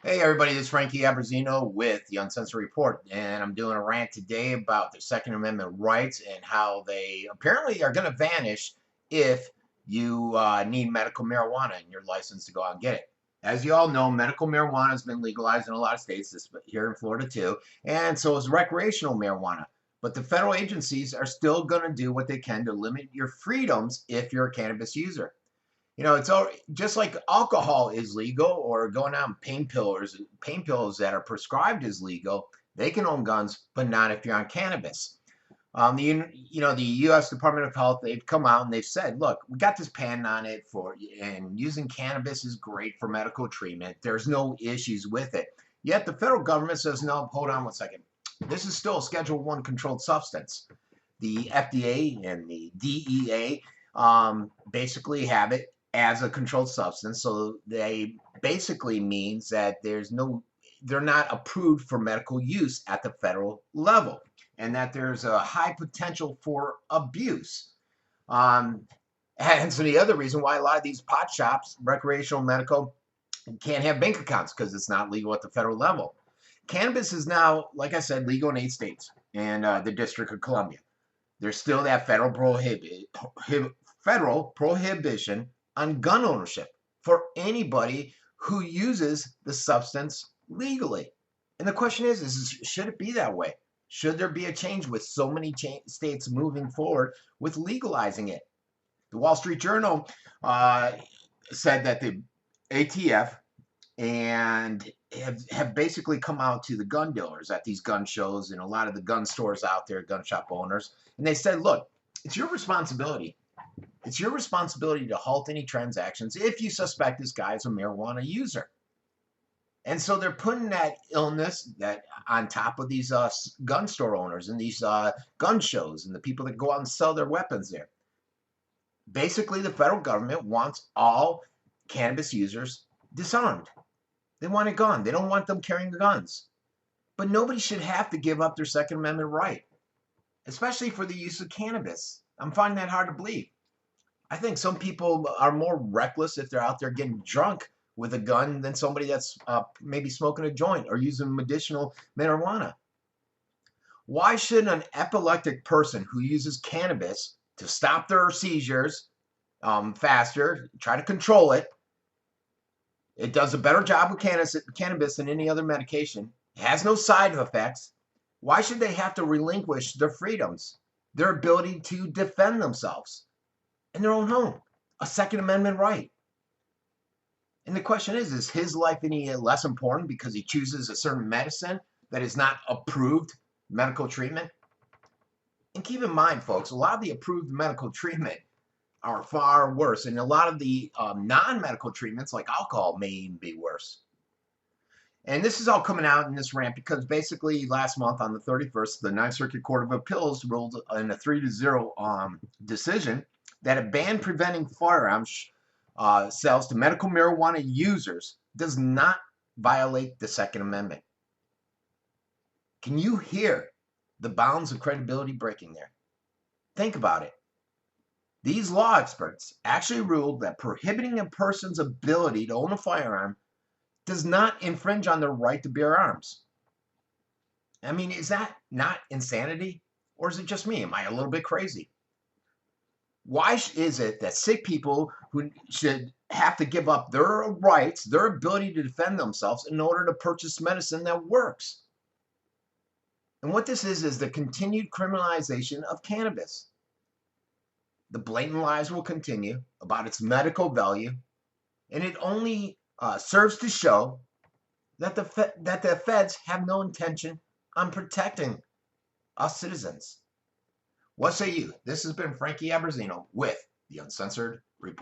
Hey everybody, this is Frankie Aberzino with the Uncensored Report, and I'm doing a rant today about the Second Amendment rights and how they apparently are going to vanish if you need medical marijuana and you're licensed to go out and get it. As you all know, medical marijuana has been legalized in a lot of states, here in Florida too, and so is recreational marijuana. But the federal agencies are still going to do what they can to limit your freedoms if you're a cannabis user. It's all just like alcohol is legal or going out pain pills that are prescribed is legal. They can own guns, but not if you're on cannabis. The U.S. Department of Health, they've come out and they've said, look, we got this patent on it and using cannabis is great for medical treatment. There's no issues with it. Yet the federal government says, no, hold on one second. This is still a Schedule 1 controlled substance. The FDA and the DEA basically have it as a controlled substance. So they basically means that they're not approved for medical use at the federal level, and that there's a high potential for abuse. And so the other reason why a lot of these pot shops, recreational medical, can't have bank accounts because it's not legal at the federal level. Cannabis is now, like I said, legal in 8 states and the District of Columbia. There's still that federal prohibition on gun ownership for anybody who uses the substance legally. And the question is should it be that way? Should there be a change with so many states moving forward with legalizing it? The Wall Street Journal said that the ATF and have basically come out to the gun dealers at these gun shows and a lot of the gun stores out there, gun shop owners, and they said, look, it's your responsibility. It's your responsibility to halt any transactions if you suspect this guy is a marijuana user. And so they're putting that illness that on top of these gun store owners and these gun shows and the people that go out and sell their weapons there. Basically, the federal government wants all cannabis users disarmed. They want it gone. They don't want them carrying guns. But nobody should have to give up their Second Amendment right, especially for the use of cannabis. I'm finding that hard to believe. I think some people are more reckless if they're out there getting drunk with a gun than somebody that's maybe smoking a joint or using medicinal marijuana. Why should an epileptic person who uses cannabis to stop their seizures faster, try to control it? It does a better job with cannabis than any other medication. It has no side effects. Why should they have to relinquish their freedoms, their ability to defend themselves in their own home, a Second Amendment right? And the question is his life any less important because he chooses a certain medicine that is not approved medical treatment? And keep in mind, folks, a lot of the approved medical treatment are far worse, and a lot of the non-medical treatments like alcohol may even be worse. And this is all coming out in this rant because basically last month on the 31st, the Ninth Circuit Court of Appeals ruled in a 3-0 decision that a ban preventing firearms sales to medical marijuana users does not violate the Second Amendment. Can you hear the bounds of credibility breaking there? Think about it. These law experts actually ruled that prohibiting a person's ability to own a firearm does not infringe on their right to bear arms. I mean, is that not insanity? Or is it just me? Am I a little bit crazy? Why is it that sick people who should have to give up their rights, their ability to defend themselves in order to purchase medicine that works? And what this is the continued criminalization of cannabis. The blatant lies will continue about its medical value, and it only serves to show that the feds have no intention on protecting us citizens. What say you? This has been Frankie Aberzino with the Uncensored Report.